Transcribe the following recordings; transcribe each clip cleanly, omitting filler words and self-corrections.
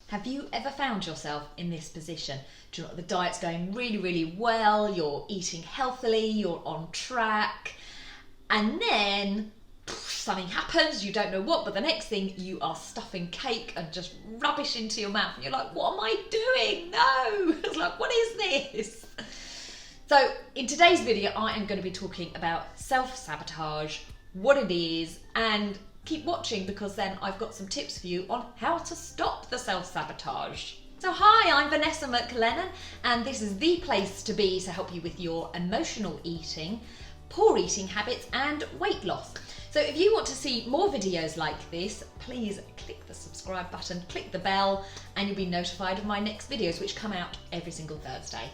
Have you ever found yourself in this position? Do you know, the diet's going really, really well, you're eating healthily, you're on track, and then something happens, you don't know what, but the next thing you are stuffing cake and just rubbish into your mouth, and you're like, what am I doing? No! It's like, what is this? So in today's video, I am going to be talking about self-sabotage, what it is, and keep watching because then I've got some tips for you on how to stop the self-sabotage. So hi, I'm Vanessa McLennan, and this is the place to be to help you with your emotional eating, poor eating habits, and weight loss. So if you want to see more videos like this, please click the subscribe button, click the bell, and you'll be notified of my next videos, which come out every single Thursday.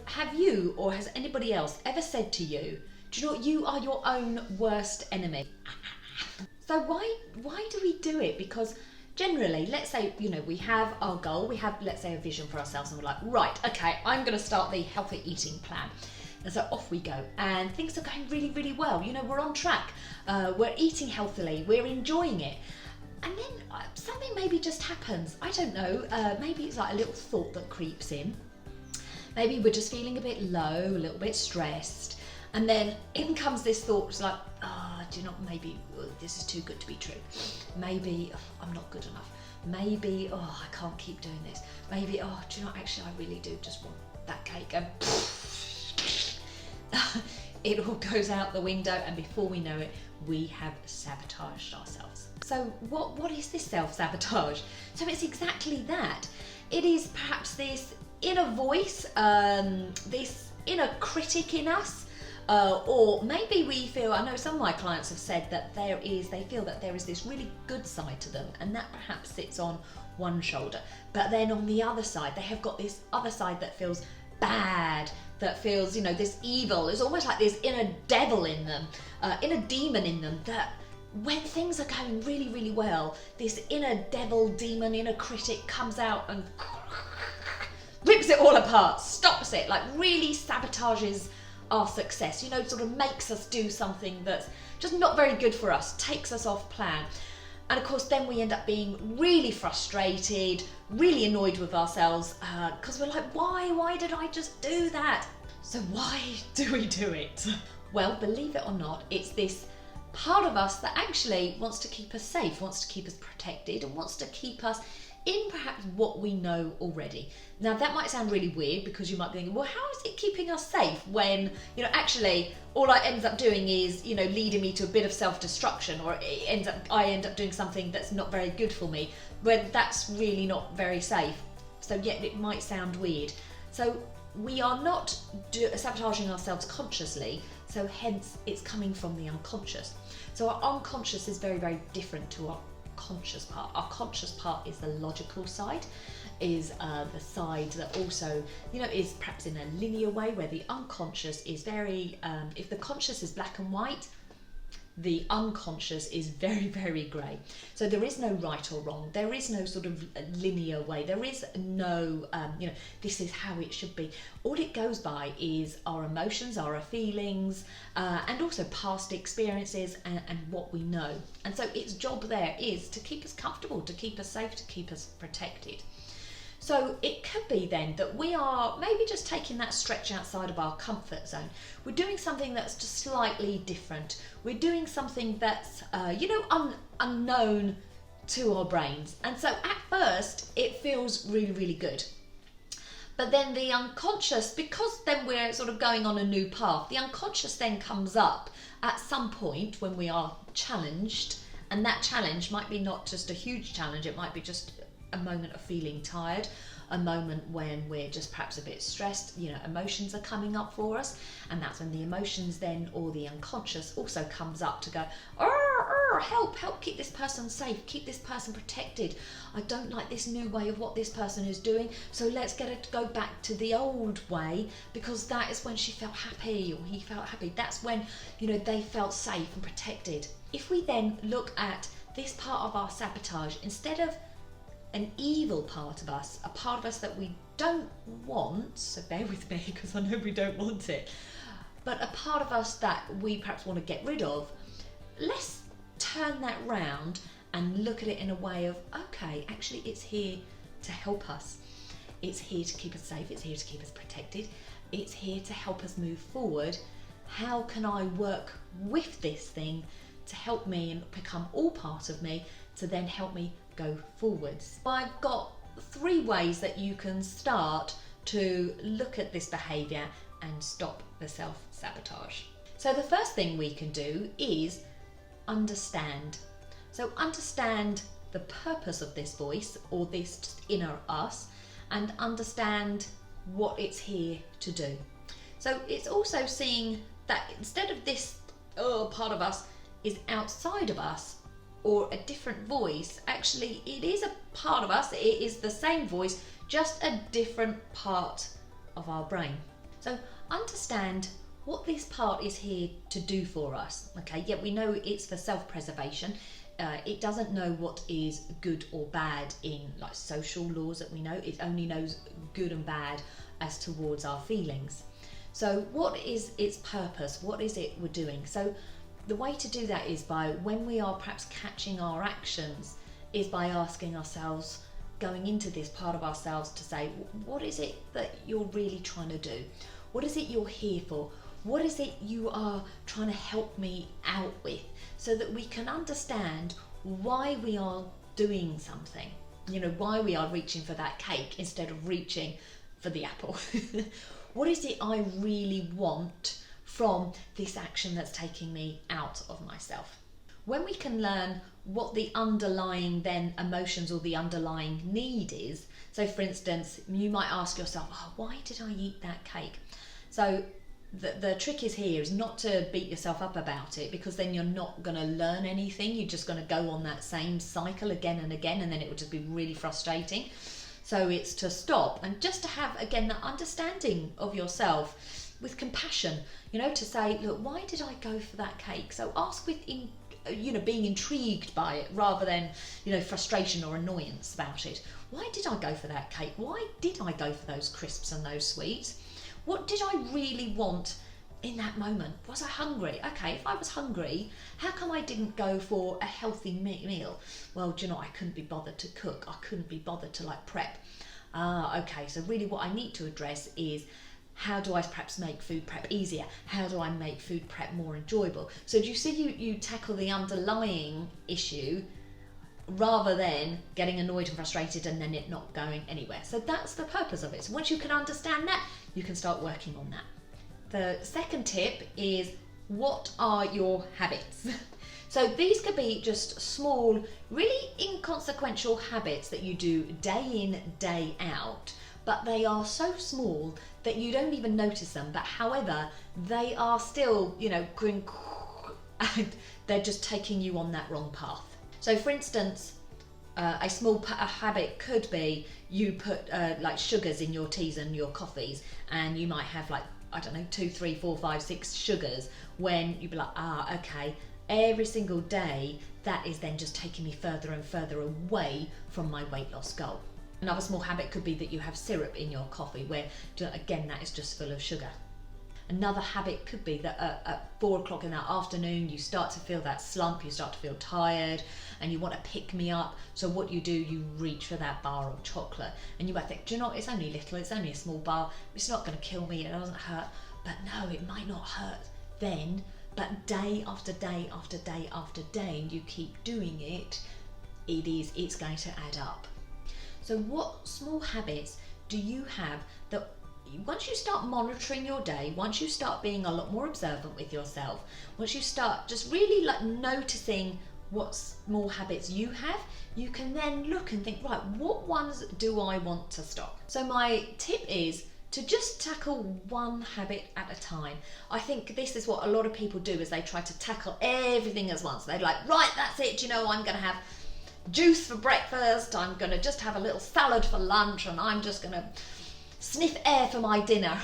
Have you, or has anybody else ever said to you, do you know what, you are your own worst enemy? So why do we do it? Because generally, let's say, you know, we have our goal, we have, let's say, a vision for ourselves, and we're like, right, okay, I'm going to start the healthy eating plan. And so off we go, and things are going really, really well. You know, we're on track, we're eating healthily, we're enjoying it. And then something maybe just happens. I don't know, maybe it's like a little thought that creeps in. Maybe we're just feeling a bit low, a little bit stressed. And then in comes this thought, it's like, do you know, maybe this is too good to be true. Maybe I'm not good enough. Maybe, I can't keep doing this. Maybe, do you know, actually I really do just want that cake. And it all goes out the window, and before we know it, we have sabotaged ourselves. So what is this self-sabotage? So it's exactly that. It is perhaps this inner voice, this inner critic in us, or maybe we feel, I know some of my clients have said that they feel that there is this really good side to them, and that perhaps sits on one shoulder, but then on the other side, they have got this other side that feels bad, that feels, you know, this evil. It's almost like this inner devil in them, inner demon in them, that when things are going really, really well, this inner devil, demon, inner critic comes out and rips it all apart, stops it, like really sabotages our success, you know, sort of makes us do something that's just not very good for us, takes us off plan. And of course, then we end up being really frustrated, really annoyed with ourselves, because we're like, why did I just do that? So why do we do it? Well, believe it or not, it's this part of us that actually wants to keep us safe, wants to keep us protected, and wants to keep us in perhaps what we know already. Now that might sound really weird, because you might be thinking, well, how is it keeping us safe when, you know, actually all I ends up doing is, you know, leading me to a bit of self-destruction, or I end up doing something that's not very good for me, when that's really not very safe. So yet it might sound weird. So we are not sabotaging ourselves consciously, so hence it's coming from the unconscious. So our unconscious is very, very different to our conscious part. Our conscious part is the logical side, is the side that also, you know, is perhaps in a linear way, where the unconscious is very, if the conscious is black and white, the unconscious is very, very grey. So there is no right or wrong. There is no sort of linear way. There is no, you know, this is how it should be. All it goes by is our emotions, our feelings, and also past experiences and what we know. And so its job there is to keep us comfortable, to keep us safe, to keep us protected. So it could be then that we are maybe just taking that stretch outside of our comfort zone. We're doing something that's just slightly different. We're doing something that's, you know, unknown to our brains. And so at first it feels really, really good. But then the unconscious, because then we're sort of going on a new path, the unconscious then comes up at some point when we are challenged. And that challenge might be not just a huge challenge, it might be just a moment of feeling tired, a moment when we're just perhaps a bit stressed, you know, emotions are coming up for us, and that's when the emotions then, or the unconscious, also comes up to go, help, keep this person safe, keep this person protected. I don't like this new way of what this person is doing, so let's get it to go back to the old way, because that is when she felt happy, or he felt happy. That's when, you know, they felt safe and protected. If we then look at this part of our sabotage, instead of an evil part of us, a part of us that we don't want, so bear with me because I know we don't want it, but a part of us that we perhaps want to get rid of, turn that round and look at it in a way of, okay, actually it's here to help us. It's here to keep us safe, it's here to keep us protected, it's here to help us move forward. How can I work with this thing to help me and become all part of me to then help me go forwards? I've got 3 ways that you can start to look at this behaviour and stop the self-sabotage. So the first thing we can do is understand. So understand the purpose of this voice or this inner us, and understand what it's here to do. So it's also seeing that instead of this part of us is outside of us or a different voice, actually it is a part of us, it is the same voice, just a different part of our brain. So understand what this part is here to do for us. Okay, yeah, we know it's for self-preservation. It doesn't know what is good or bad in like social laws that we know. It only knows good and bad as towards our feelings. So what is its purpose? What is it we're doing? So the way to do that is by, when we are perhaps catching our actions, is by asking ourselves, going into this part of ourselves to say, what is it that you're really trying to do? What is it you're here for? What is it you are trying to help me out with? So that we can understand why we are doing something. You know, why we are reaching for that cake instead of reaching for the apple. What is it I really want from this action that's taking me out of myself? When we can learn what the underlying then emotions or the underlying need is, so for instance, you might ask yourself, why did I eat that cake? So the trick is here is not to beat yourself up about it, because then you're not going to learn anything. You're just going to go on that same cycle again and again, and then it will just be really frustrating. So it's to stop and just to have, again, that understanding of yourself with compassion, you know, to say, look, why did I go for that cake? So ask with, being intrigued by it rather than, frustration or annoyance about it. Why did I go for that cake? Why did I go for those crisps and those sweets? What did I really want in that moment? Was I hungry? Okay, if I was hungry, how come I didn't go for a healthy meal? Well, I couldn't be bothered to cook. I couldn't be bothered to prep. Okay, so really what I need to address is, how do I perhaps make food prep easier? How do I make food prep more enjoyable? So do you see you tackle the underlying issue rather than getting annoyed and frustrated and then it not going anywhere. So that's the purpose of it. So once you can understand that, you can start working on that. The second tip is, what are your habits? So these could be just small, really inconsequential habits that you do day in, day out, but they are so small that you don't even notice them. But however, they are still, and they're just taking you on that wrong path. So for instance, a small habit could be, you put sugars in your teas and your coffees, and you might have 2, 3, 4, 5, 6 sugars, when you'd be okay, every single day, that is then just taking me further and further away from my weight loss goal. Another small habit could be that you have syrup in your coffee, where again, that is just full of sugar. Another habit could be that at 4 o'clock in the afternoon, you start to feel that slump, you start to feel tired, and you want to pick me up. So what you do, you reach for that bar of chocolate, and you might think, it's only little, it's only a small bar, it's not going to kill me, it doesn't hurt. But no, it might not hurt then, but day after day after day after day, and you keep doing it, it's going to add up. So what small habits do you have that, once you start monitoring your day, once you start being a lot more observant with yourself, once you start just really noticing what small habits you have, you can then look and think, right, what ones do I want to stop? So my tip is to just tackle one habit at a time. I think this is what a lot of people do, is they try to tackle everything at once. They're like, right, that's it, I'm going to have juice for breakfast, I'm going to just have a little salad for lunch, and I'm just going to sniff air for my dinner.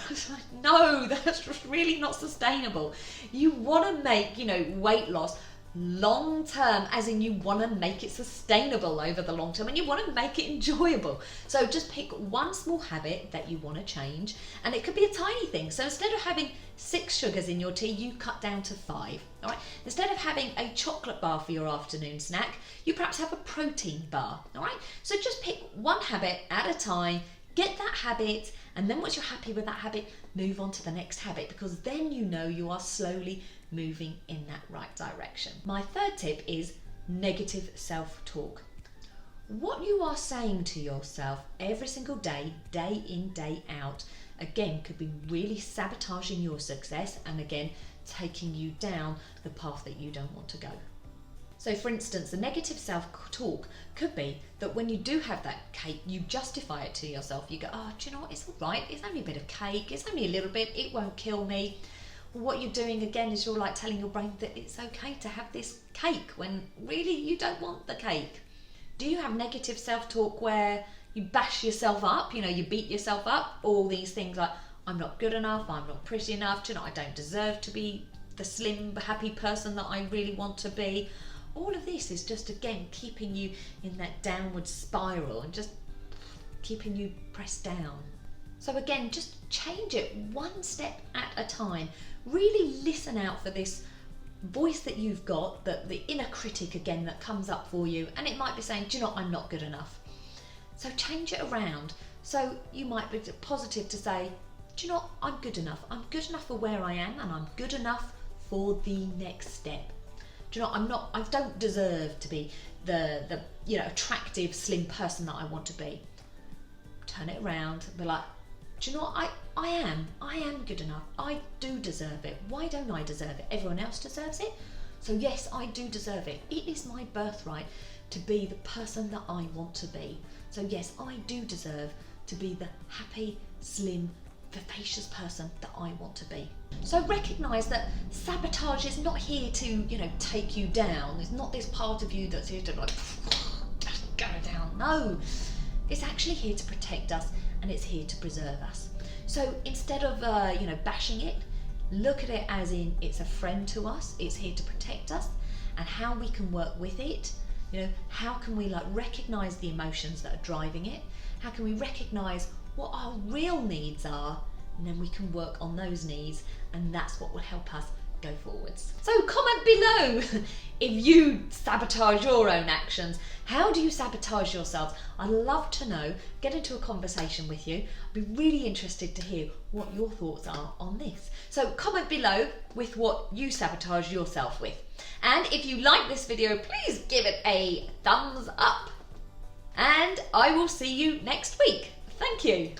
No, that's really not sustainable. You want to make, weight loss long term, as in you want to make it sustainable over the long term and you want to make it enjoyable. So just pick one small habit that you want to change, and it could be a tiny thing. So instead of having 6 sugars in your tea, you cut down to 5. All right. Instead of having a chocolate bar for your afternoon snack, you perhaps have a protein bar. All right. So just pick one habit at a time, get that habit, and then once you're happy with that habit, move on to the next habit, because then you know you are slowly moving in that right direction. My third tip is negative self-talk. What you are saying to yourself every single day, day in, day out, again, could be really sabotaging your success and again, taking you down the path that you don't want to go. So for instance, the negative self-talk could be that when you do have that cake, you justify it to yourself. You go, oh, do you know what, it's all right, it's only a bit of cake, it's only a little bit, it won't kill me. What you're doing again is you're like telling your brain that it's okay to have this cake when really you don't want the cake. Do you have negative self-talk where you bash yourself up, you beat yourself up, all these things like, I'm not good enough, I'm not pretty enough, do you know, I don't deserve to be the slim, happy person that I really want to be. All of this is just, again, keeping you in that downward spiral and just keeping you pressed down. So again, just change it one step at a time. Really listen out for this voice that you've got, the inner critic again that comes up for you, and it might be saying, do you know what, I'm not good enough. So change it around. So you might be positive to say, do you know what, I'm good enough. I'm good enough for where I am, and I'm good enough for the next step. Do you know, I don't deserve to be the attractive, slim person that I want to be. Turn it around, be like, do you know what, I am good enough. I do deserve it. Why don't I deserve it? Everyone else deserves it. So yes, I do deserve it. It is my birthright to be the person that I want to be. So yes, I do deserve to be the happy, slim, vivacious person that I want to be. So recognise that sabotage is not here to, take you down. It's not this part of you that's here to just go down. No, it's actually here to protect us, and it's here to preserve us. So instead of bashing it, look at it as in it's a friend to us. It's here to protect us, and how we can work with it. How can we recognise the emotions that are driving it? How can we recognise what our real needs are, and then we can work on those needs, and that's what will help us go forwards. So comment below if you sabotage your own actions. How do you sabotage yourselves? I'd love to know. Get into a conversation with you. I'd be really interested to hear what your thoughts are on this. So comment below with what you sabotage yourself with. And if you like this video, please give it a thumbs up. And I will see you next week. Thank you.